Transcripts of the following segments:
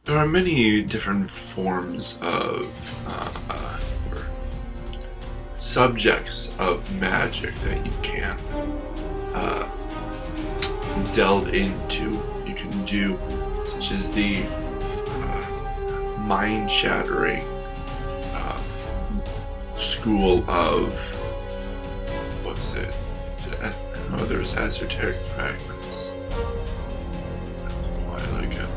There are many different forms of or subjects of magic that you can delve into. You can do such as the mind-shattering School of what's it? Oh, there's esoteric fragments. I like it.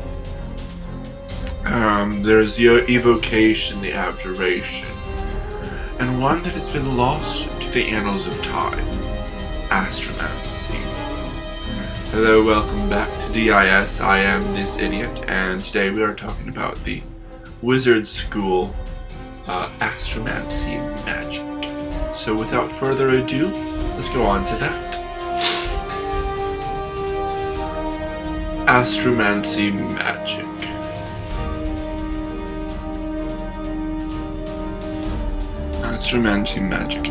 There's the evocation, the abjuration, and one that has been lost to the annals of time, Astrumancy. Hello, welcome back to DIS. I am this idiot, and today we are talking about the Wizard School, Astrumancy magic. So without further ado, let's go on to that. Astrumancy magic. Astrumancy magic.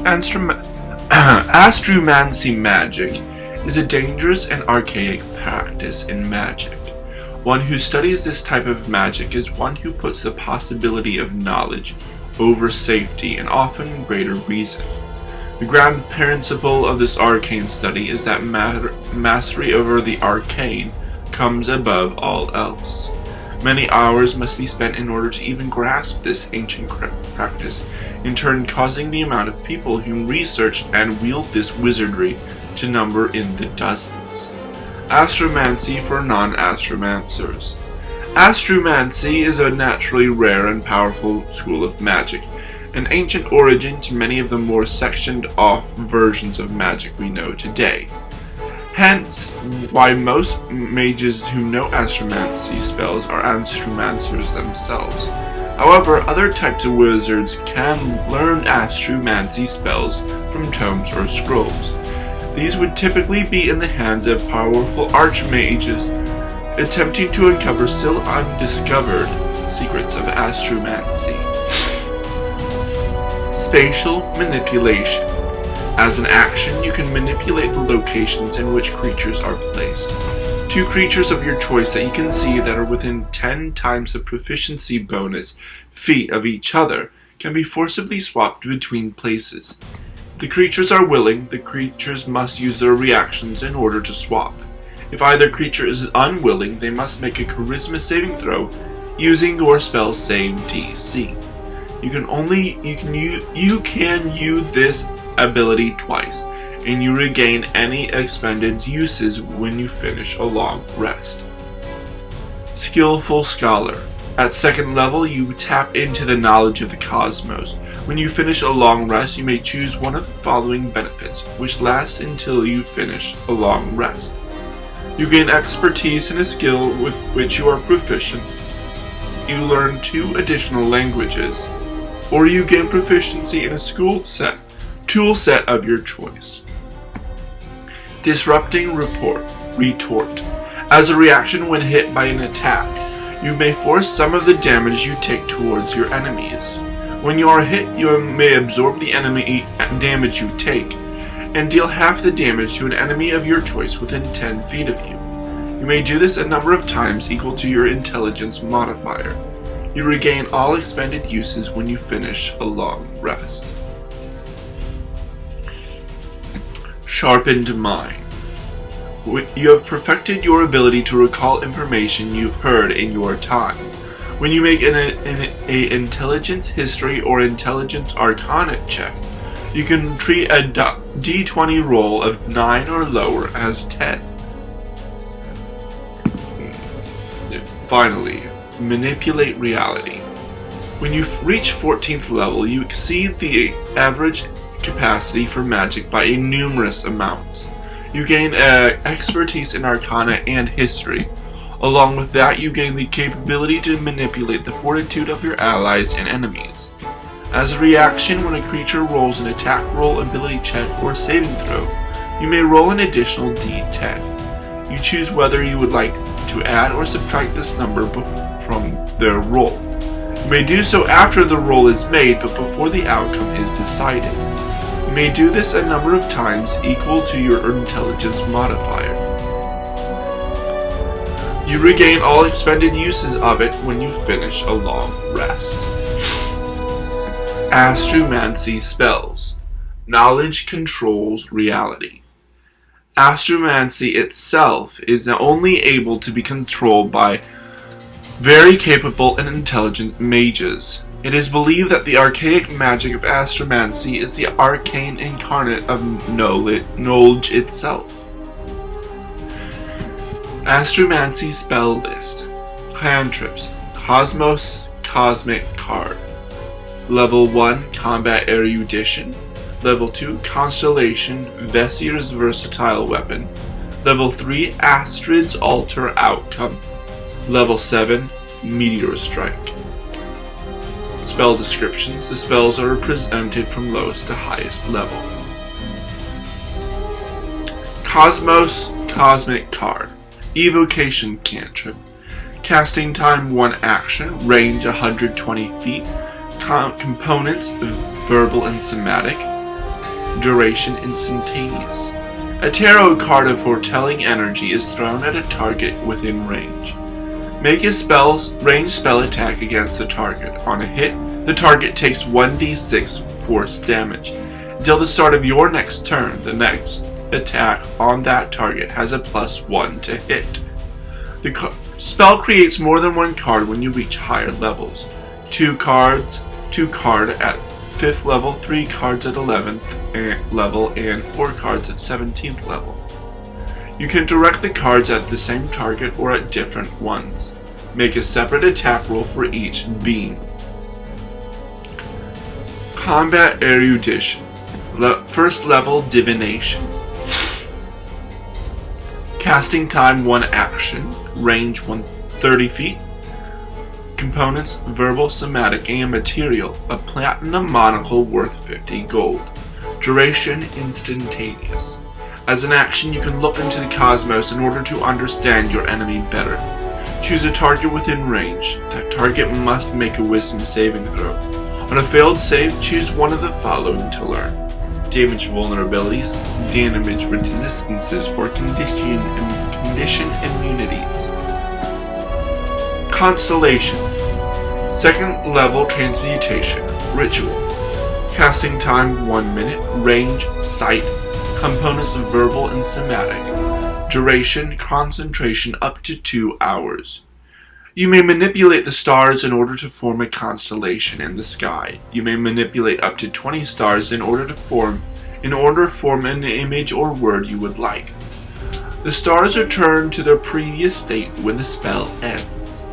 Astrumancy magic is a dangerous and archaic practice in magic. One who studies this type of magic is one who puts the possibility of knowledge over safety and often greater reason. The grand principle of this arcane study is that mastery over the arcane comes above all else. Many hours must be spent in order to even grasp this ancient practice, in turn causing the amount of people who research and wield this wizardry to number in the dozens. Astromancy for non-astromancers. Astromancy is a naturally rare and powerful school of magic, an ancient origin to many of the more sectioned off versions of magic we know today. Hence, why most mages who know astromancy spells are astromancers themselves. However, other types of wizards can learn astromancy spells from tomes or scrolls. These would typically be in the hands of powerful archmages attempting to uncover still undiscovered secrets of astromancy. Spatial manipulation. As an action, you can manipulate the locations in which creatures are placed. Two creatures of your choice that you can see that are within 10 times the proficiency bonus feat of each other can be forcibly swapped between places. If the creatures are willing, the creatures must use their reactions in order to swap. If either creature is unwilling, they must make a charisma saving throw using your spell's same DC. You can use this ability twice, and you regain any expended uses when you finish a long rest. Skillful Scholar. At second level, you tap into the knowledge of the cosmos. When you finish a long rest, you may choose one of the following benefits, which lasts until you finish a long rest. You gain expertise in a skill with which you are proficient. You learn 2 additional languages, or you gain proficiency in a tool set of your choice. Disrupting Retort. As a reaction when hit by an attack, you may force some of the damage you take towards your enemies. When you are hit, you may absorb the enemy damage you take, and deal half the damage to an enemy of your choice within 10 feet of you. You may do this a number of times equal to your intelligence modifier. You regain all expended uses when you finish a long rest. Sharpened Mind. You have perfected your ability to recall information you've heard in your time. When you make an intelligence, history, or intelligence arcana check, you can treat a d20 roll of 9 or lower as 10. Finally, Manipulate Reality. When you reach 14th level, you exceed the average capacity for magic by numerous amounts. You gain expertise in Arcana and History. Along with that, you gain the capability to manipulate the fortitude of your allies and enemies. As a reaction, when a creature rolls an attack roll, ability check, or saving throw, you may roll an additional d10. You choose whether you would like to add or subtract this number from their roll. You may do so after the roll is made, but before the outcome is decided. You may do this a number of times equal to your intelligence modifier. You regain all expended uses of it when you finish a long rest. Astrumancy spells. Knowledge controls reality. Astrumancy itself is only able to be controlled by very capable and intelligent mages. It is believed that the archaic magic of Astrumancy is the arcane incarnate of knowledge itself. Astrumancy spell list. Cantrips. Cosmos Cosmic Card. Level 1 Combat Erudition. Level 2 Constellation Vesir's Versatile Weapon. Level 3 Astrid's Alter Outcome. Level 7 Meteor Strike. Spell descriptions. The spells are presented from lowest to highest level. Cosmos Cosmic Card. Evocation Cantrip. Casting time 1 action. Range 120 feet. Components verbal and somatic. Duration instantaneous. A tarot card of foretelling energy is thrown at a target within range. Make a ranged spell attack against the target. On a hit, the target takes 1d6 force damage. Until the start of your next turn, the next attack on that target has a +1 to hit. The spell creates more than one card when you reach higher levels. 2 card at 5th level, 3 cards at 11th level, and 4 cards at 17th level. You can direct the cards at the same target or at different ones. Make a separate attack roll for each beam. Combat Erudition. First level Divination. Casting time 1 action. Range 130 feet. Components verbal, somatic, and material. A platinum monocle worth 50 gold. Duration instantaneous. As an action, you can look into the cosmos in order to understand your enemy better. Choose a target within range. That target must make a wisdom saving throw. On a failed save, choose one of the following to learn. Damage vulnerabilities, damage resistances, or condition immunities. Constellation. 2nd level transmutation. Ritual. Casting time 1 minute. Range sight. Components of verbal and somatic. Duration concentration up to 2 hours. You may manipulate the stars in order to form a constellation in the sky. You may manipulate up to 20 stars in order to form an image or word you would like. The stars return to their previous state when the spell ends.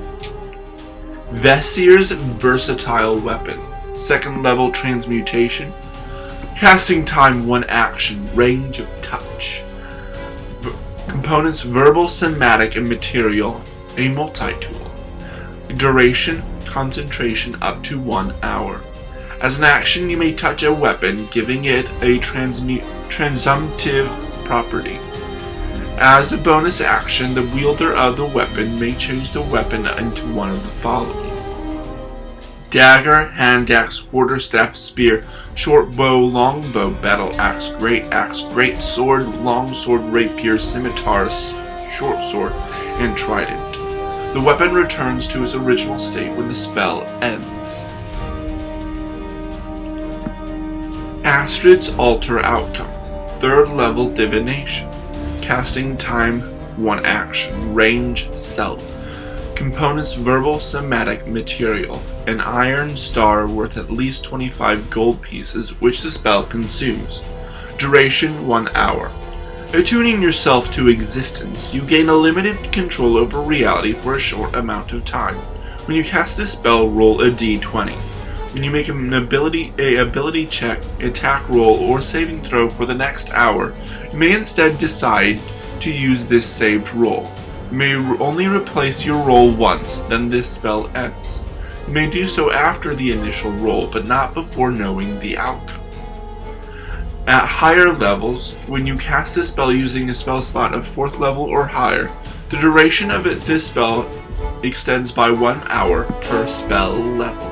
Vesir's Versatile Weapon. 2nd level transmutation. Casting time 1 action. Range of touch. Components verbal, somatic, and material. A multi-tool. Duration concentration up to 1 hour. As an action, you may touch a weapon, giving it a transumtive property. As a bonus action, the wielder of the weapon may change the weapon into one of the following: dagger, hand axe, quarterstaff, spear, short bow, long bow, battle axe, great sword, long sword, rapier, scimitar, short sword, and trident. The weapon returns to its original state when the spell ends. Astrid's Alter Outcome. 3rd level Divination. Casting time 1 action. Range self. Components verbal, somatic, material. An iron star worth at least 25 gold pieces, which the spell consumes. Duration 1 hour. Attuning yourself to existence, you gain a limited control over reality for a short amount of time. When you cast this spell, roll a d20. When you make an ability check, attack roll, or saving throw for the next hour, you may instead decide to use this saved roll. You may only replace your roll once, then this spell ends. You may do so after the initial roll, but not before knowing the outcome. At higher levels, when you cast this spell using a spell slot of 4th level or higher, the duration of this spell extends by 1 hour per spell level.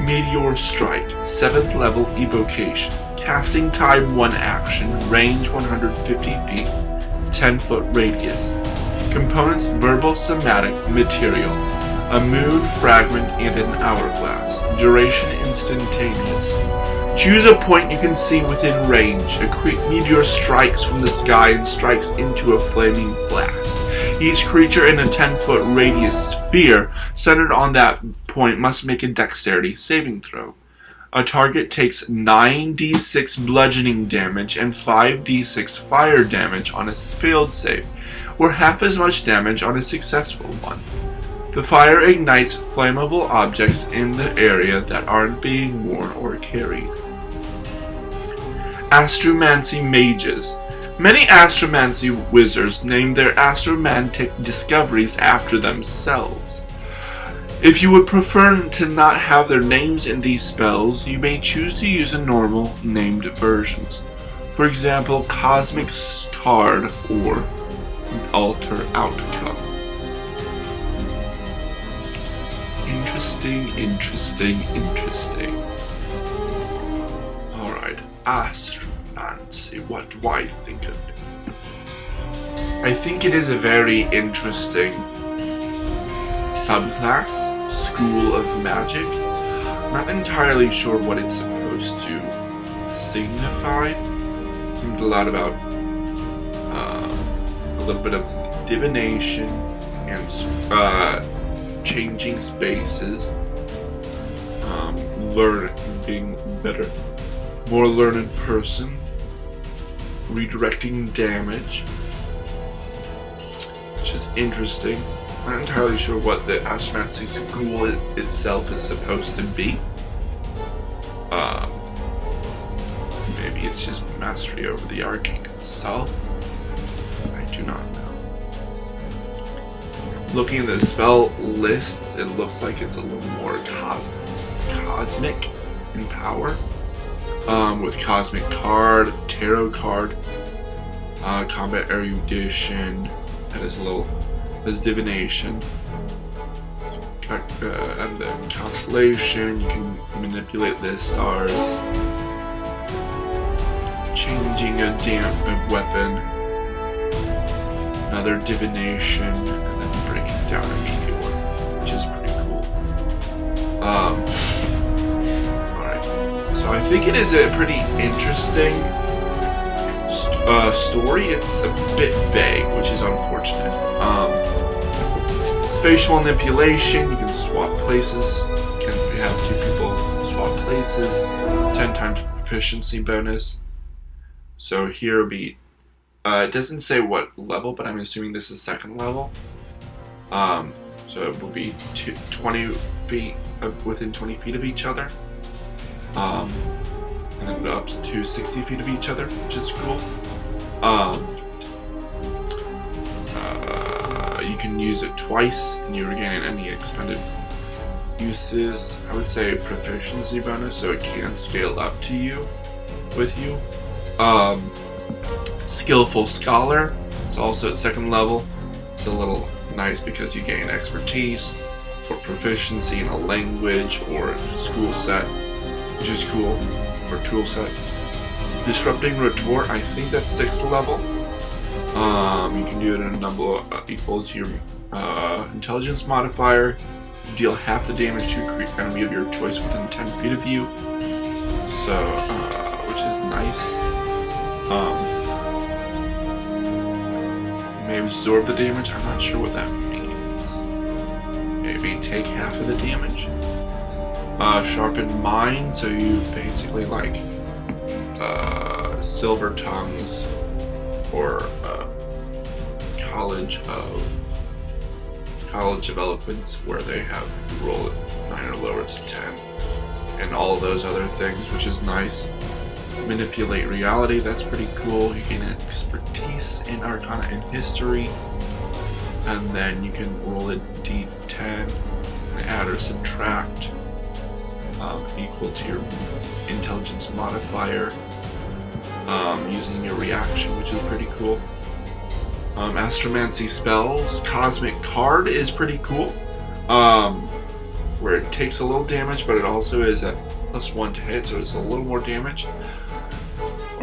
Meteor Strike, 7th level Evocation. Casting time 1 action, range 150 feet. 10-foot radius. Components: verbal somatic material, a moon fragment, and an hourglass. Duration: instantaneous. Choose a point you can see within range. A quick meteor strikes from the sky and strikes into a flaming blast. Each creature in a 10-foot radius sphere centered on that point must make a dexterity saving throw. A target takes 9d6 bludgeoning damage and 5d6 fire damage on a failed save, or half as much damage on a successful one. The fire ignites flammable objects in the area that aren't being worn or carried. Astrumancy mages. Many astromancy wizards name their astromantic discoveries after themselves. If you would prefer to not have their names in these spells, you may choose to use the normal named versions. For example, Cosmic Card or Alter Outcome. Interesting. Alright, Astromancy. What do I think of it? I think it is a very interesting subclass, School of Magic. I'm not entirely sure what it's supposed to signify. It seemed a lot about a little bit of divination and changing spaces, being better, more learned person, redirecting damage, which is interesting. I'm not entirely sure what the Astromancy School itself is supposed to be. Maybe it's just mastery over the arcane itself. I do not know. Looking at the spell lists, it looks like it's a little more cosmic in power. With Cosmic Card, Tarot Card, Combat Erudition, that is a little... There's Divination, and then Constellation. You can manipulate the stars, changing a weapon, another Divination, and then bringing down a meteor, which is pretty cool. Alright, so I think it is a pretty interesting story. It's a bit vague, which is unfortunate. Spatial manipulation, you can swap places. You can have two people swap places. 10 times proficiency bonus. So here will be, it doesn't say what level, but I'm assuming this is second level. So it will be 20 feet, within 20 feet of each other. And then up to 60 feet of each other, which is cool. You can use it twice, and you're gaining any expended uses. I would say proficiency bonus, so it can scale up to you, with you. Skillful Scholar, it's also at second level. It's a little nice because you gain expertise or proficiency in a language or a school set, which is cool, or tool set. Disrupting Retort, I think that's 6th level. You can do it in a number equal to your intelligence modifier. You deal half the damage to a enemy of your choice within 10 feet of you. So, which is nice. May absorb the damage. I'm not sure what that means. Maybe take half of the damage. Sharpened Mind, so you basically like Silver Tongues or College of Eloquence, where they have you roll it 9 or lower, it's a 10, and all of those other things, which is nice. Manipulate Reality, that's pretty cool. You gain expertise in Arcana and History, and then you can roll a D10 and add or subtract equal to your intelligence modifier, using your reaction, which is pretty cool. Astromancy spells, Cosmic Card is pretty cool, where it takes a little damage, but it also is a +1 to hit, so it's a little more damage.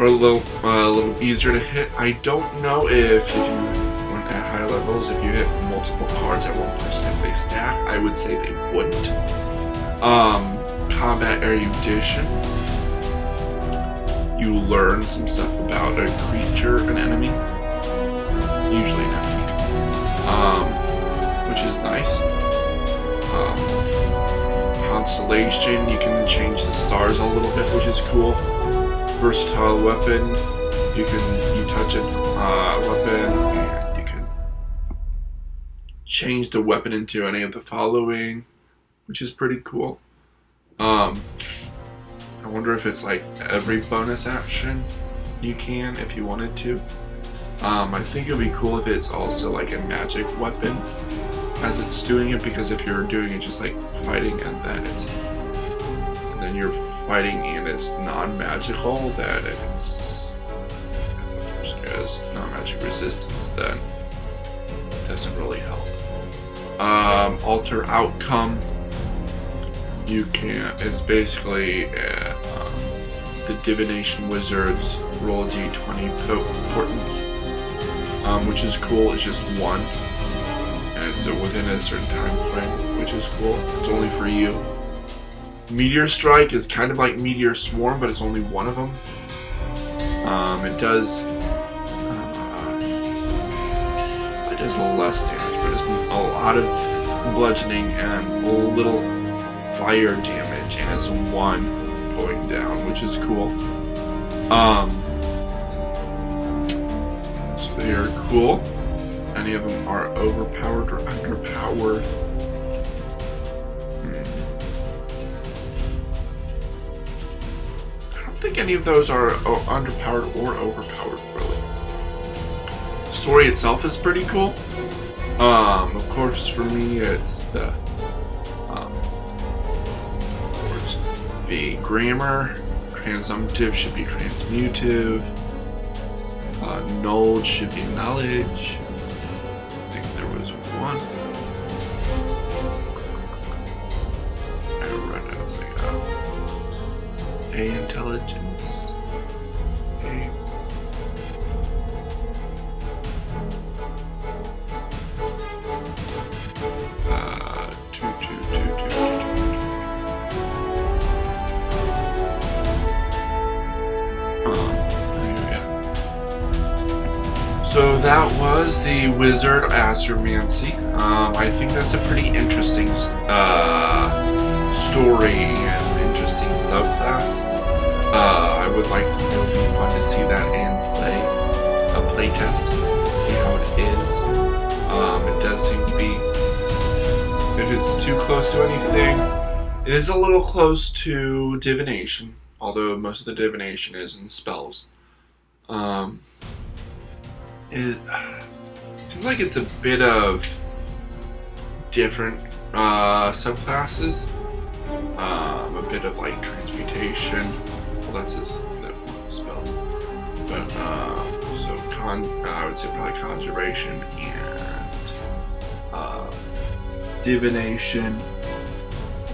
are a little easier to hit. I don't know if you went at high levels, if you hit multiple cards at one person, if they stack. I would say they wouldn't. Combat erudition. You learn some stuff about a creature, an enemy, usually an enemy, which is nice. Constellation, you can change the stars a little bit, which is cool. Versatile weapon, you touch a weapon and you can change the weapon into any of the following, which is pretty cool. I wonder if it's like every bonus action you can if you wanted to. I think it would be cool if it's also like a magic weapon as it's doing it, because if you're doing it just like fighting and then you're fighting and it's non-magical, that if it's has non-magic resistance, then it doesn't really help. Alter outcome. It's basically the divination wizards roll d20 portents, which is cool. It's just one, and it's within a certain time frame, which is cool. It's only for you. Meteor strike is kind of like meteor swarm, but it's only one of them. It does less damage, but it's a lot of bludgeoning and a little fire damage, and it's one going down, which is cool. So they are cool. Any of them are overpowered or underpowered. I don't think any of those are underpowered or overpowered, really. The story itself is pretty cool. Of course, for me, it's the grammar. Transumtive should be transmutive. Knowledge should be knowledge. I think there was one. I read it. I was like, A intelligence. A. Two. So that was the Wizard Astrumancy. I think that's a pretty interesting story and interesting subclass. I would like to, it would be fun to see that and play a playtest, see how it is. It does seem to be, if it's too close to anything, it is a little close to divination, although most of the divination is in spells. It seems like it's a bit of different subclasses. A bit of like transmutation. Well, that's his spells. But so I would say probably conjuration and divination.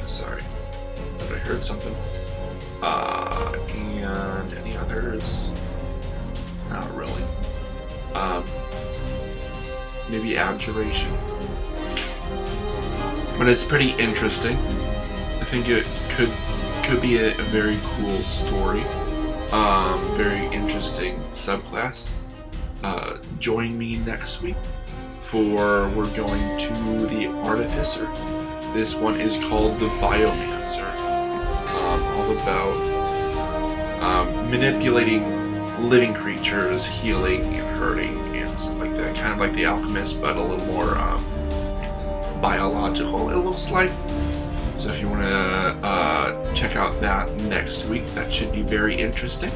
Sorry, but I heard something. And any others? Not really. Maybe abjuration. But it's pretty interesting. I think it could be a very cool story. Very interesting subclass. Join me next week we're going to the Artificer. This one is called the Biomancer. All about manipulating living creatures, healing and hurting and stuff like that. Kind of like the Alchemist, but a little more biological, it looks like. So if you want to check out that next week, that should be very interesting.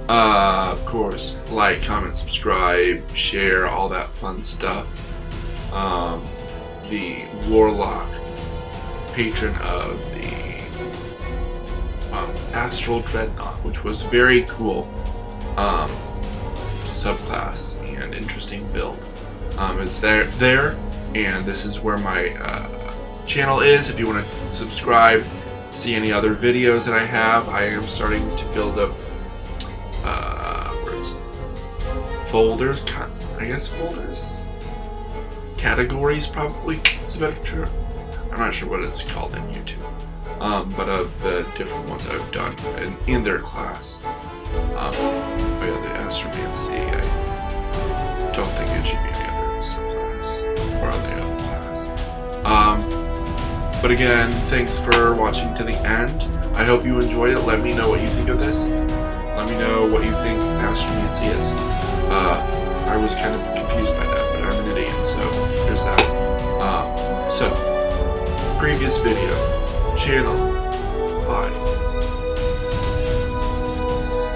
Of course, like, comment, subscribe, share, all that fun stuff. The Warlock, patron of the Astral Dreadnought, which was very cool subclass and interesting build. It's there, and this is where my channel is. If you want to subscribe, see any other videos that I have. I am starting to build up folders, I guess folders? Categories probably is a better term. I'm not sure what it's called in YouTube. But of the different ones I've done in their class. Oh yeah, the Astrumancy, I don't think it should be any other subclass or any other class. But again, thanks for watching to the end. I hope you enjoyed it. Let me know what you think of this. Let me know what you think Astrumancy is. I was kind of confused by that, but I'm an idiot, so there's that. Previous video, channel,